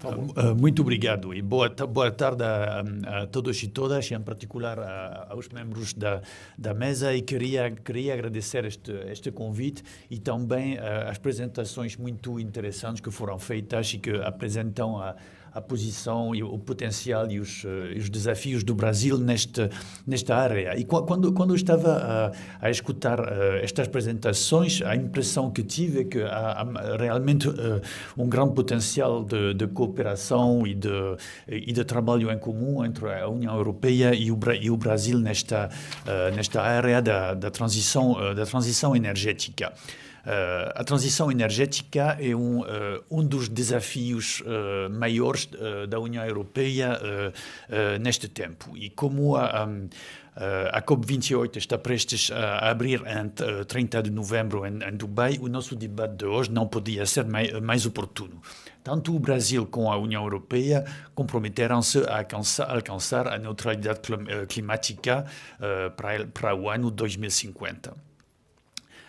Tá bom. Muito obrigado e boa tarde a todos e todas, e em particular aos membros da mesa, e queria agradecer este convite e também as apresentações muito interessantes que foram feitas e que apresentam a posição e o potencial e os desafios do Brasil nesta área. E quando eu estava a escutar estas apresentações, a impressão que tive é que há realmente um grande potencial de cooperação e de trabalho em comum entre a União Europeia e o Brasil nesta área da transição energética. A transição energética é um dos desafios maiores da União Europeia neste tempo. E como a COP28 está prestes a abrir em 30 de novembro em Dubai, o nosso debate de hoje não podia ser mais oportuno. Tanto o Brasil como a União Europeia comprometeram-se a alcançar a neutralidade climática para o ano 2050.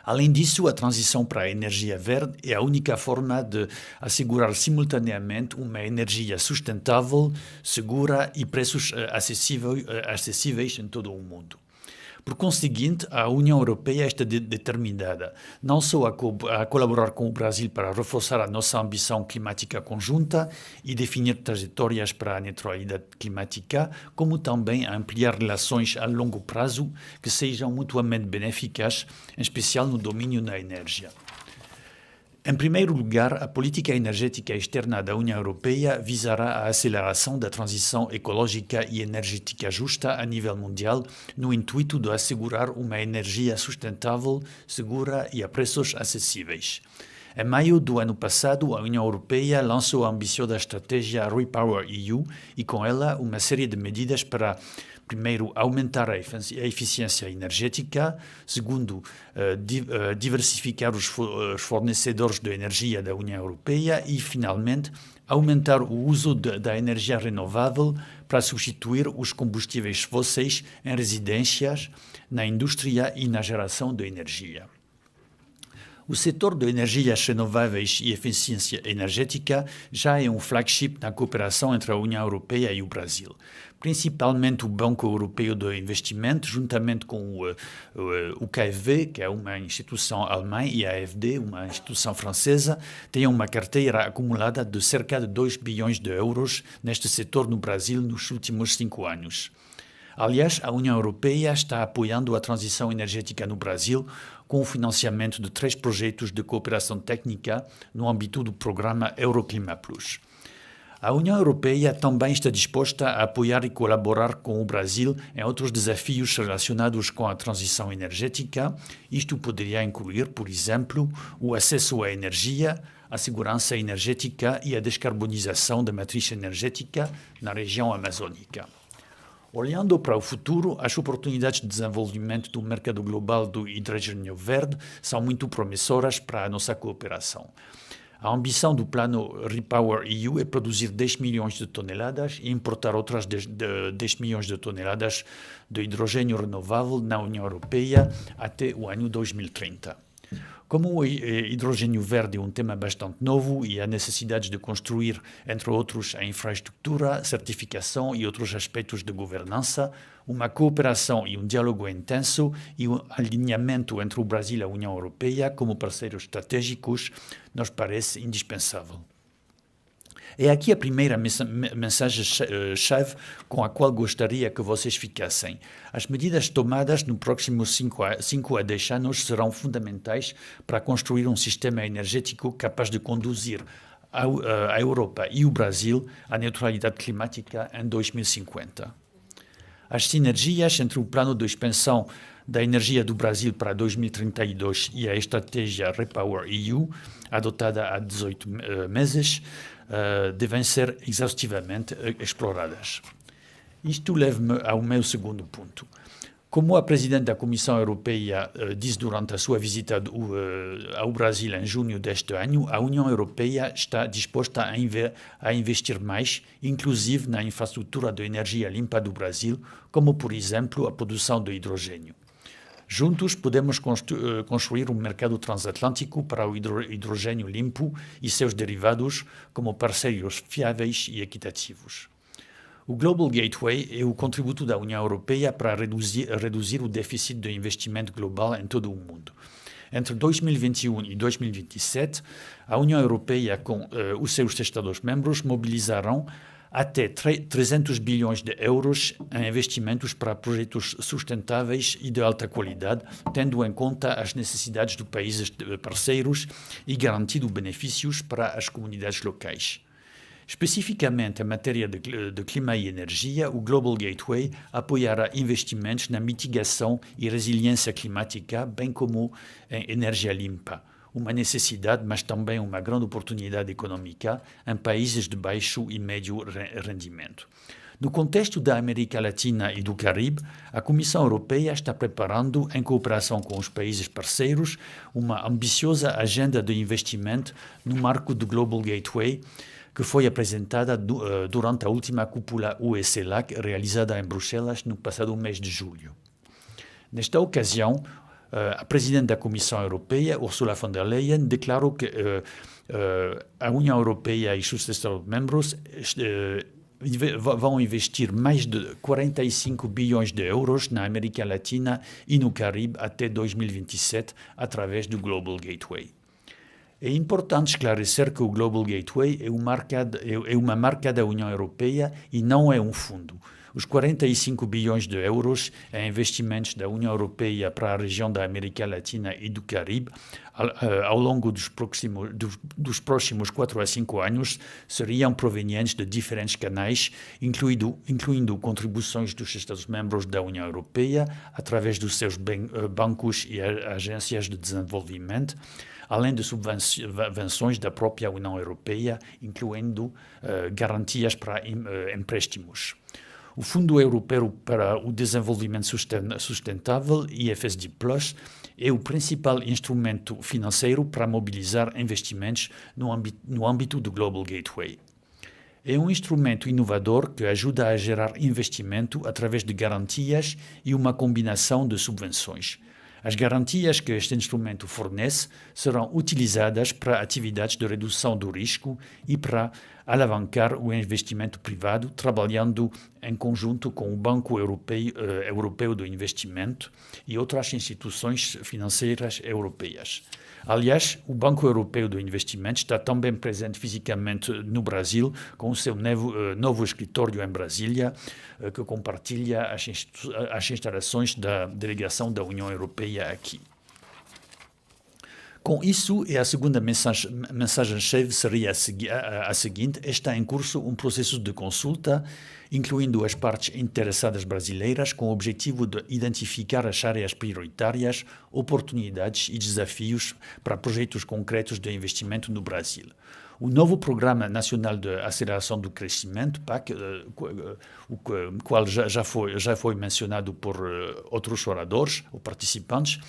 Além disso, a transição para a energia verde é a única forma de assegurar simultaneamente uma energia sustentável, segura e preços acessíveis em todo o mundo. Por conseguinte, a União Europeia está determinada não só a colaborar com o Brasil para reforçar a nossa ambição climática conjunta e definir trajetórias para a neutralidade climática, como também a ampliar relações a longo prazo que sejam mutuamente benéficas, em especial no domínio da energia. Em primeiro lugar, a política energética externa da União Europeia visará a aceleração da transição ecológica e energética justa a nível mundial, no intuito de assegurar uma energia sustentável, segura e a preços acessíveis. Em maio do ano passado, a União Europeia lançou a ambiciosa estratégia REPowerEU e, com ela, uma série de medidas para, primeiro, aumentar a eficiência energética, segundo, diversificar os fornecedores de energia da União Europeia e, finalmente, aumentar o uso da energia renovável para substituir os combustíveis fósseis em residências, na indústria e na geração de energia. O setor de energias renováveis e eficiência energética já é um flagship na cooperação entre a União Europeia e o Brasil. Principalmente o Banco Europeu de Investimento, juntamente com o KfW, que é uma instituição alemã, e a AfD, uma instituição francesa, têm uma carteira acumulada de cerca de 2 bilhões de euros neste setor no Brasil nos últimos 5 anos. Aliás, a União Europeia está apoiando a transição energética no Brasil com o financiamento de 3 projetos de cooperação técnica no âmbito do programa Euroclima Plus. A União Europeia também está disposta a apoiar e colaborar com o Brasil em outros desafios relacionados com a transição energética. Isto poderia incluir, por exemplo, o acesso à energia, a segurança energética e a descarbonização da matriz energética na região amazônica. Olhando para o futuro, as oportunidades de desenvolvimento do mercado global do hidrogênio verde são muito promissoras para a nossa cooperação. A ambição do plano REPowerEU é produzir 10 milhões de toneladas e importar outras 10 milhões de toneladas de hidrogênio renovável na União Europeia até o ano 2030. Como o hidrogênio verde é um tema bastante novo e há necessidades de construir, entre outros, a infraestrutura, certificação e outros aspectos de governança, uma cooperação e um diálogo intenso e um alinhamento entre o Brasil e a União Europeia como parceiros estratégicos nos parece indispensável. É aqui a primeira mensagem-chave com a qual gostaria que vocês ficassem. As medidas tomadas nos próximos 5 a 10 anos serão fundamentais para construir um sistema energético capaz de conduzir a Europa e o Brasil à neutralidade climática em 2050. As sinergias entre o plano de expansão da energia do Brasil para 2032 e a estratégia REPowerEU, adotada há 18 meses, devem ser exaustivamente exploradas. Isto leva-me ao meu segundo ponto. Como a Presidente da Comissão Europeia disse durante a sua visita ao Brasil em junho deste ano, a União Europeia está disposta a investir mais, inclusive na infraestrutura de energia limpa do Brasil, como, por exemplo, a produção de hidrogênio. Juntos podemos construir um mercado transatlântico para o hidrogênio limpo e seus derivados como parceiros fiáveis e equitativos. O Global Gateway é o contributo da União Europeia para reduzir o déficit de investimento global em todo o mundo. Entre 2021 e 2027, a União Europeia com os seus Estados-membros mobilizarão até 300 bilhões de euros em investimentos para projetos sustentáveis e de alta qualidade, tendo em conta as necessidades dos países parceiros e garantindo benefícios para as comunidades locais. Especificamente em matéria de clima e energia, o Global Gateway apoiará investimentos na mitigação e resiliência climática, bem como em energia limpa. Uma necessidade, mas também uma grande oportunidade econômica em países de baixo e médio rendimento. No contexto da América Latina e do Caribe, a Comissão Europeia está preparando, em cooperação com os países parceiros, uma ambiciosa agenda de investimento no marco do Global Gateway, que foi apresentada durante a última cúpula UE-CELAC, realizada em Bruxelas no passado mês de julho. Nesta ocasião, a Presidente da Comissão Europeia, Ursula von der Leyen, declarou que a União Europeia e os seus Estados-membros vão investir mais de 45 bilhões de euros na América Latina e no Caribe até 2027, através do Global Gateway. É importante esclarecer que o Global Gateway é uma marca da União Europeia e não é um fundo. Os 45 bilhões de euros em investimentos da União Europeia para a região da América Latina e do Caribe ao longo dos próximos 4 a 5 anos seriam provenientes de diferentes canais, incluindo contribuições dos Estados-membros da União Europeia através dos seus bancos e agências de desenvolvimento, além de subvenções da própria União Europeia, incluindo garantias para empréstimos. O Fundo Europeu para o Desenvolvimento Sustentável, IFSD+, é o principal instrumento financeiro para mobilizar investimentos no âmbito do Global Gateway. É um instrumento inovador que ajuda a gerar investimento através de garantias e uma combinação de subvenções. As garantias que este instrumento fornece serão utilizadas para atividades de redução do risco e para alavancar o investimento privado, trabalhando em conjunto com o Banco Europeu de Investimento e outras instituições financeiras europeias. Aliás, o Banco Europeu de Investimento está também presente fisicamente no Brasil, com o seu novo escritório em Brasília, que compartilha as instalações da delegação da União Europeia aqui. Com isso, a segunda mensagem-chave seria a seguinte: está em curso um processo de consulta, incluindo as partes interessadas brasileiras, com o objetivo de identificar as áreas prioritárias, oportunidades e desafios para projetos concretos de investimento no Brasil. O novo Programa Nacional de Aceleração do Crescimento, PAC, o qual já foi mencionado por outros oradores ou participantes,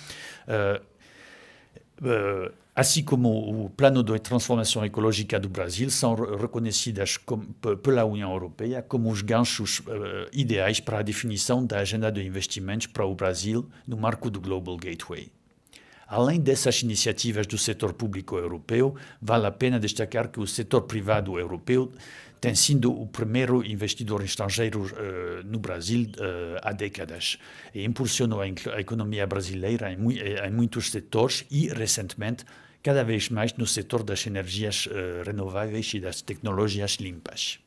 assim como o Plano de Transformação Ecológica do Brasil, são reconhecidas pela União Europeia como os ganchos ideais para a definição da agenda de investimentos para o Brasil no marco do Global Gateway. Além dessas iniciativas do setor público europeu, vale a pena destacar que o setor privado europeu tem sido o primeiro investidor estrangeiro no Brasil há décadas e impulsionou a economia brasileira em muitos setores e, recentemente, cada vez mais no setor das energias renováveis e das tecnologias limpas.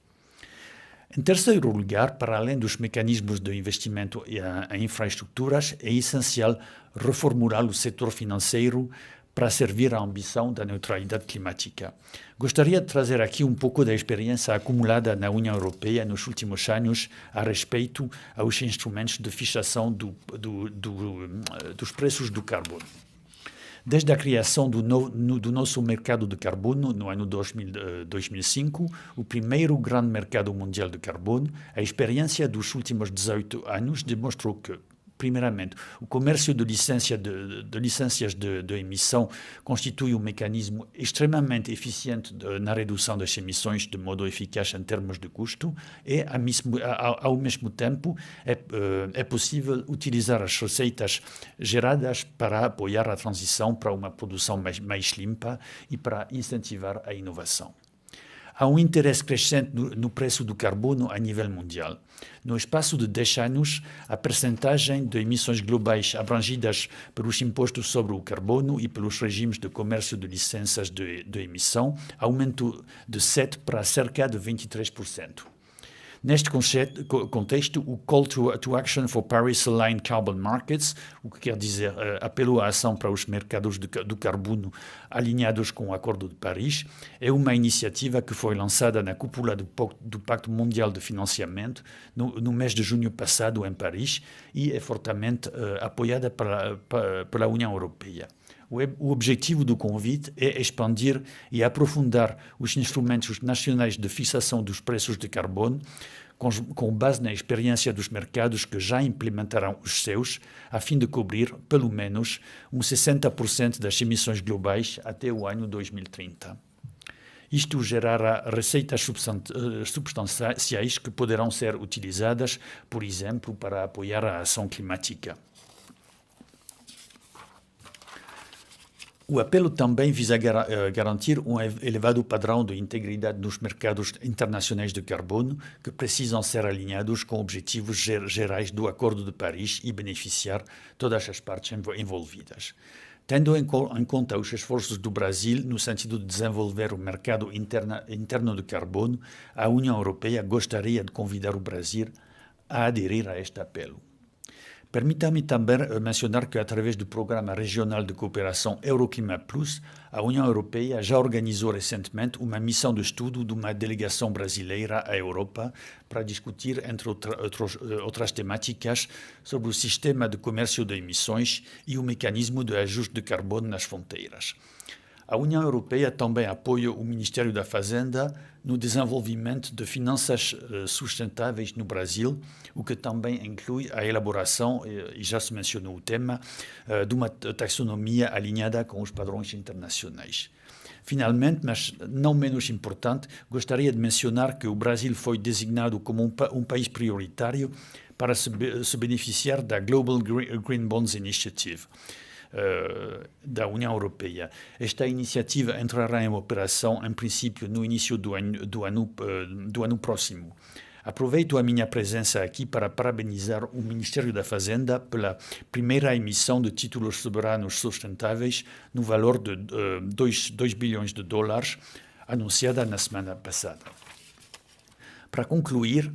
Em terceiro lugar, para além dos mecanismos de investimento em infraestruturas, é essencial reformular o setor financeiro para servir à ambição da neutralidade climática. Gostaria de trazer aqui um pouco da experiência acumulada na União Europeia nos últimos anos a respeito aos instrumentos de fixação dos preços do carbono. Desde a criação do nosso mercado de carbono no ano 2005, o primeiro grande mercado mundial de carbono, a experiência dos últimos 18 anos demonstrou que, Primeiramente, o comércio de licenças de emissão constitui um mecanismo extremamente eficiente na redução das emissões de modo eficaz em termos de custo e, ao mesmo tempo, é possível utilizar as receitas geradas para apoiar a transição para uma produção mais limpa e para incentivar a inovação. Há um interesse crescente no preço do carbono a nível mundial. No espaço de 10 anos, a percentagem de emissões globais abrangidas pelos impostos sobre o carbono e pelos regimes de comércio de licenças de emissão aumentou de 7% para cerca de 23%. Neste contexto, o Call to Action for Paris-Aligned Carbon Markets, o que quer dizer apelo à ação para os mercados do carbono alinhados com o Acordo de Paris, é uma iniciativa que foi lançada na cúpula do Pacto Mundial de Financiamento no mês de junho passado em Paris e é fortemente apoiada pela União Europeia. O objetivo do convite é expandir e aprofundar os instrumentos nacionais de fixação dos preços de carbono, com base na experiência dos mercados que já implementaram os seus, a fim de cobrir, pelo menos, uns 60% das emissões globais até o ano 2030. Isto gerará receitas substanciais que poderão ser utilizadas, por exemplo, para apoiar a ação climática. O apelo também visa garantir um elevado padrão de integridade nos mercados internacionais de carbono, que precisam ser alinhados com objetivos gerais do Acordo de Paris e beneficiar todas as partes envolvidas. Tendo em conta os esforços do Brasil no sentido de desenvolver o mercado interno de carbono, a União Europeia gostaria de convidar o Brasil a aderir a este apelo. Permita-me também mencionar que, através do Programa Regional de Cooperação Euroclimat Plus, a União Europeia já organizou recentemente uma missão de estudo de uma delegação brasileira à Europa para discutir, entre outras temáticas, sobre o sistema de comércio de emissões e o mecanismo de ajuste de carbono nas fronteiras. A União Europeia também apoia o Ministério da Fazenda no desenvolvimento de finanças sustentáveis no Brasil, o que também inclui a elaboração, e já se mencionou o tema, de uma taxonomia alinhada com os padrões internacionais. Finalmente, mas não menos importante, gostaria de mencionar que o Brasil foi designado como um país prioritário para se beneficiar da Global Green Bonds Initiative da União Europeia. Esta iniciativa entrará em operação, em princípio, no início do ano próximo. Aproveito a minha presença aqui para parabenizar o Ministério da Fazenda pela primeira emissão de títulos soberanos sustentáveis no valor de 2 bilhões de dólares, anunciada na semana passada. Para concluir,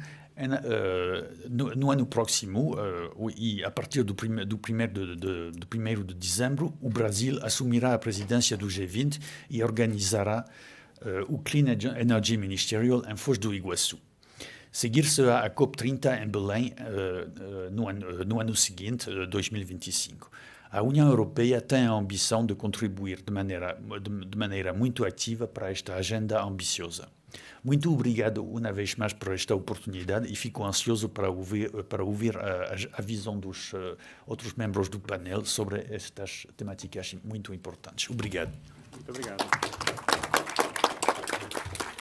no ano próximo, e a partir do 1º de dezembro, o Brasil assumirá a presidência do G20 e organizará o Clean Energy Ministerial em Foz do Iguaçu. Seguir-se-á a COP30 em Belém no ano seguinte, 2025. A União Europeia tem a ambição de contribuir de maneira muito ativa para esta agenda ambiciosa. Muito obrigado uma vez mais por esta oportunidade e fico ansioso para ouvir a visão dos outros membros do painel sobre estas temáticas muito importantes. Obrigado. Muito obrigado.